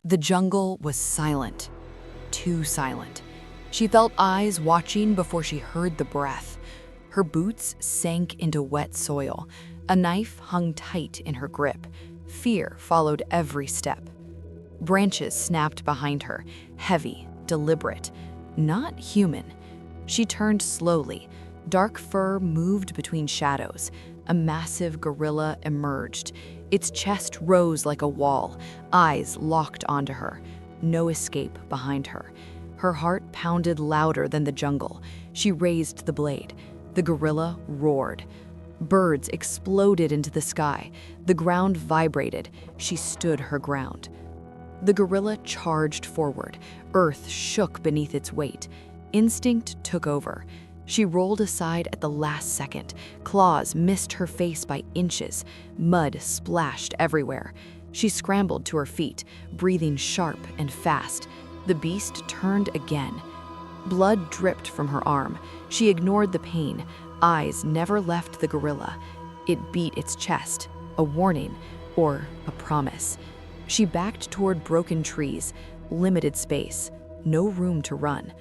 The jungle was silent, too silent. She felt eyes watching before she heard the breath. Her boots sank into wet soil. A knife hung tight in her grip. Fear followed every step. Branches snapped behind her, heavy, deliberate, not human. She turned slowly. Dark fur moved between shadows. A massive gorilla emerged. Its chest rose like a wall, eyes locked onto her. No escape behind her. Her heart pounded louder than the jungle. She raised the blade. The gorilla roared. Birds exploded into the sky. The ground vibrated. She stood her ground. The gorilla charged forward. Earth shook beneath its weight. Instinct took over. She rolled aside at the last second. Claws missed her face by inches. Mud splashed everywhere. She scrambled to her feet, breathing sharp and fast. The beast turned again. Blood dripped from her arm. She ignored the pain. Eyes never left the gorilla. It beat its chest, a warning or a promise. She backed toward broken trees, limited space, no room to run.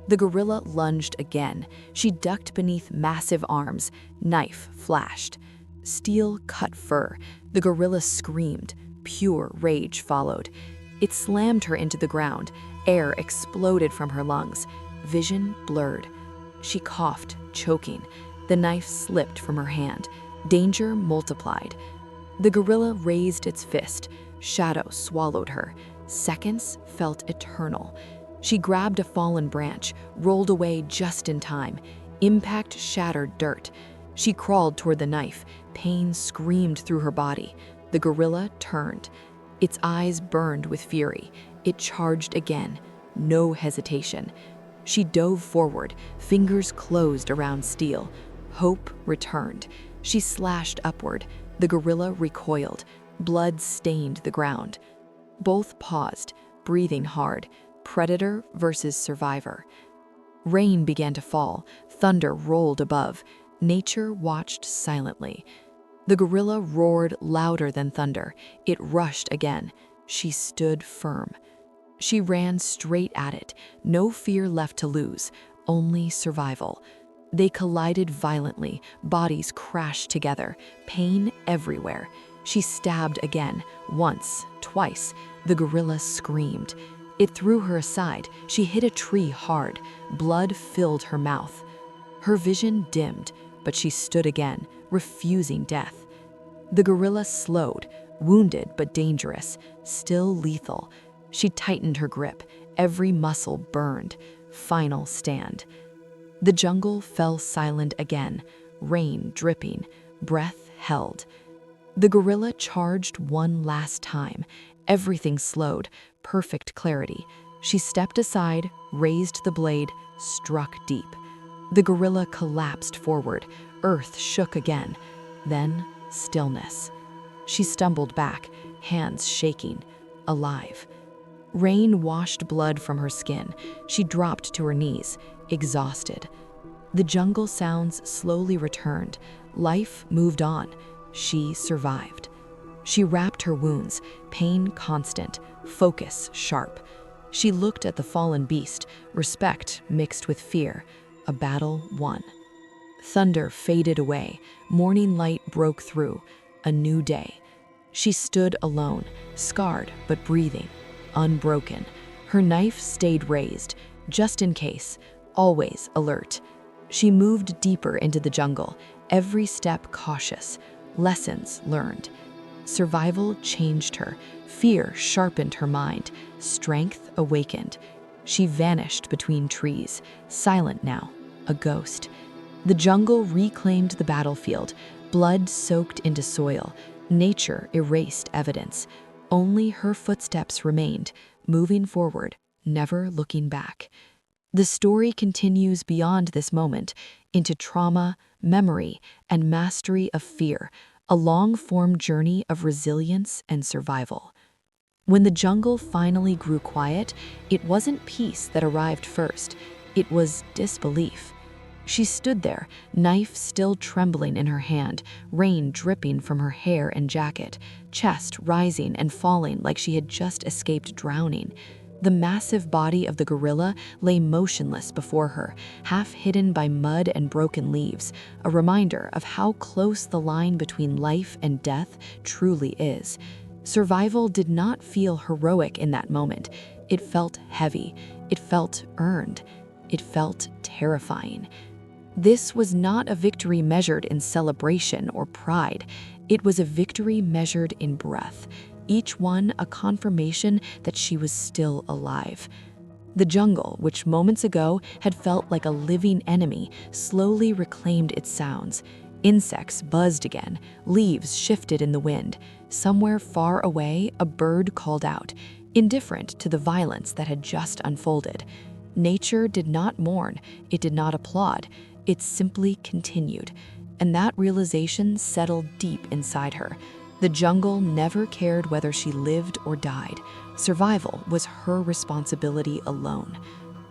The gorilla lunged again. She ducked beneath massive arms. Knife flashed. Steel cut fur. The gorilla screamed. Pure rage followed. It slammed her into the ground. Air exploded from her lungs. Vision blurred. She coughed, choking. The knife slipped from her hand. Danger multiplied. The gorilla raised its fist. Shadow swallowed her. Seconds felt eternal. She grabbed a fallen branch, rolled away just in time. Impact shattered dirt. She crawled toward the knife. Pain screamed through her body. The gorilla turned. Its eyes burned with fury. It charged again. No hesitation. She dove forward, fingers closed around steel. Hope returned. She slashed upward. The gorilla recoiled. Blood stained the ground. Both paused, breathing hard. Predator versus survivor. Rain began to fall. Thunder rolled above. Nature watched silently. The gorilla roared louder than thunder. It rushed again. She stood firm. She ran straight at it. No fear left to lose, only survival. They collided violently. Bodies crashed together. Pain everywhere. She stabbed again. Once, twice. The gorilla screamed. It threw her aside. She hit a tree hard. Blood filled her mouth. Her vision dimmed, but she stood again, refusing death. The gorilla slowed, wounded but dangerous, still lethal. She tightened her grip. Every muscle burned. Final stand. The jungle fell silent again, rain dripping, breath held. The gorilla charged one last time. Everything slowed, perfect clarity. She stepped aside, raised the blade, struck deep. The gorilla collapsed forward. Earth shook again. Then stillness. She stumbled back, hands shaking, alive. Rain washed blood from her skin. She dropped to her knees, exhausted. The jungle sounds slowly returned. Life moved on. She survived. She wrapped her wounds, pain constant, focus sharp. She looked at the fallen beast, respect mixed with fear. A battle won. Thunder faded away. Morning light broke through. A new day. She stood alone, scarred but breathing, unbroken. Her knife stayed raised, just in case, always alert. She moved deeper into the jungle, every step cautious. Lessons learned. Survival changed her. Fear sharpened her mind. Strength awakened. She vanished between trees, silent now, a ghost. The jungle reclaimed the battlefield. Blood soaked into soil. Nature erased evidence. Only her footsteps remained, moving forward, never looking back. The story continues beyond this moment, into trauma, memory, and mastery of fear, a long-form journey of resilience and survival. When the jungle finally grew quiet, it wasn't peace that arrived first. It was disbelief. She stood there, knife still trembling in her hand, rain dripping from her hair and jacket, chest rising and falling like she had just escaped drowning. The massive body of the gorilla lay motionless before her, half hidden by mud and broken leaves, a reminder of how close the line between life and death truly is. Survival did not feel heroic in that moment. It felt heavy. It felt earned. It felt terrifying. This was not a victory measured in celebration or pride. It was a victory measured in breath, each one a confirmation that she was still alive. The jungle, which moments ago had felt like a living enemy, slowly reclaimed its sounds. Insects buzzed again, leaves shifted in the wind. Somewhere far away, a bird called out, indifferent to the violence that had just unfolded. Nature did not mourn, it did not applaud, it simply continued. And that realization settled deep inside her. The jungle never cared whether she lived or died. Survival was her responsibility alone.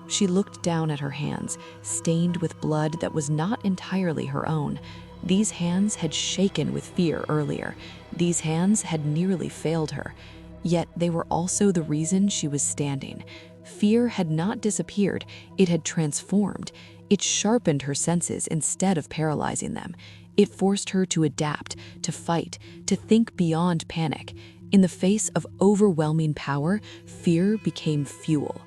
She looked down at her hands, stained with blood that was not entirely her own. These hands had shaken with fear earlier. These hands had nearly failed her. Yet they were also the reason she was standing. Fear had not disappeared, it had transformed. It sharpened her senses instead of paralyzing them. It forced her to adapt, to fight, to think beyond panic. In the face of overwhelming power, fear became fuel.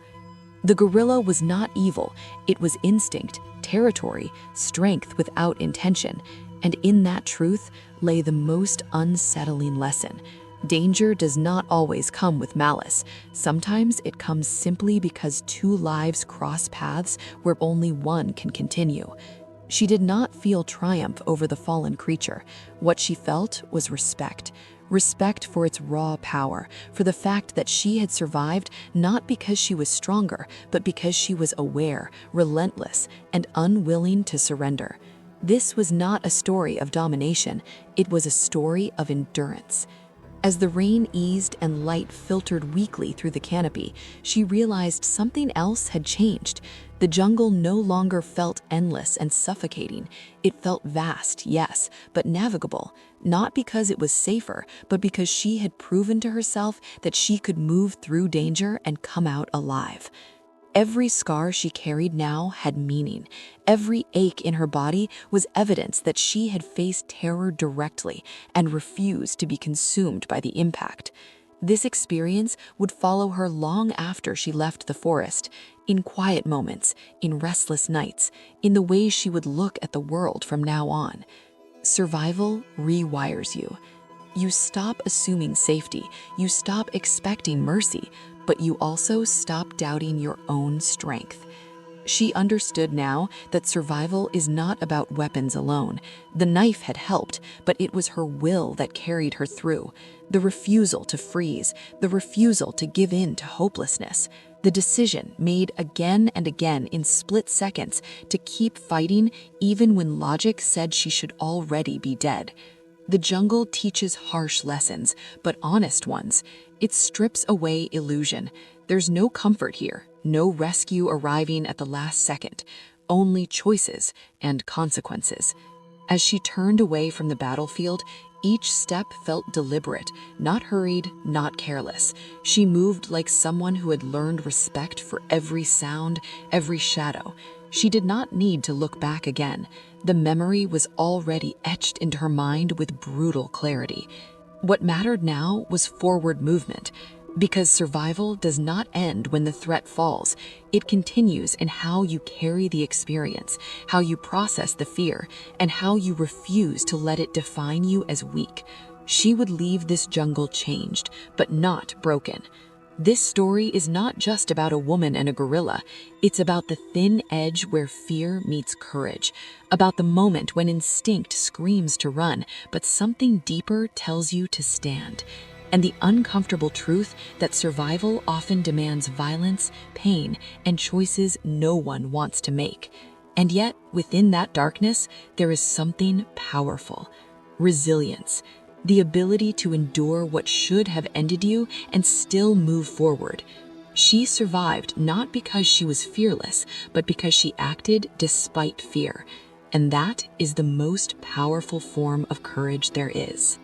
The gorilla was not evil, it was instinct, territory, strength without intention. And in that truth lay the most unsettling lesson. Danger does not always come with malice. Sometimes it comes simply because two lives cross paths where only one can continue. She did not feel triumph over the fallen creature. What she felt was respect. Respect for its raw power, for the fact that she had survived not because she was stronger, but because she was aware, relentless, and unwilling to surrender. This was not a story of domination, it was a story of endurance. As the rain eased and light filtered weakly through the canopy, she realized something else had changed. The jungle no longer felt endless and suffocating. It felt vast, yes, but navigable, not because it was safer, but because she had proven to herself that she could move through danger and come out alive. Every scar she carried now had meaning. Every ache in her body was evidence that she had faced terror directly and refused to be consumed by the impact. This experience would follow her long after she left the forest, in quiet moments, in restless nights, in the way she would look at the world from now on. Survival rewires you. You stop assuming safety, you stop expecting mercy, but you also stop doubting your own strength. She understood now that survival is not about weapons alone. The knife had helped, but it was her will that carried her through. The refusal to freeze, the refusal to give in to hopelessness, the decision made again and again in split seconds to keep fighting even when logic said she should already be dead. The jungle teaches harsh lessons, but honest ones. It strips away illusion. There's no comfort here, no rescue arriving at the last second, only choices and consequences. As she turned away from the battlefield, each step felt deliberate, not hurried, not careless. She moved like someone who had learned respect for every sound, every shadow. She did not need to look back again. The memory was already etched into her mind with brutal clarity. What mattered now was forward movement, because survival does not end when the threat falls. It continues in how you carry the experience, how you process the fear, and how you refuse to let it define you as weak. She would leave this jungle changed, but not broken. This story is not just about a woman and a gorilla. It's about the thin edge where fear meets courage, about the moment when instinct screams to run, but something deeper tells you to stand, and the uncomfortable truth that survival often demands violence, pain, and choices no one wants to make. And yet, within that darkness, there is something powerful: resilience. The ability to endure what should have ended you and still move forward. She survived not because she was fearless, but because she acted despite fear. And that is the most powerful form of courage there is.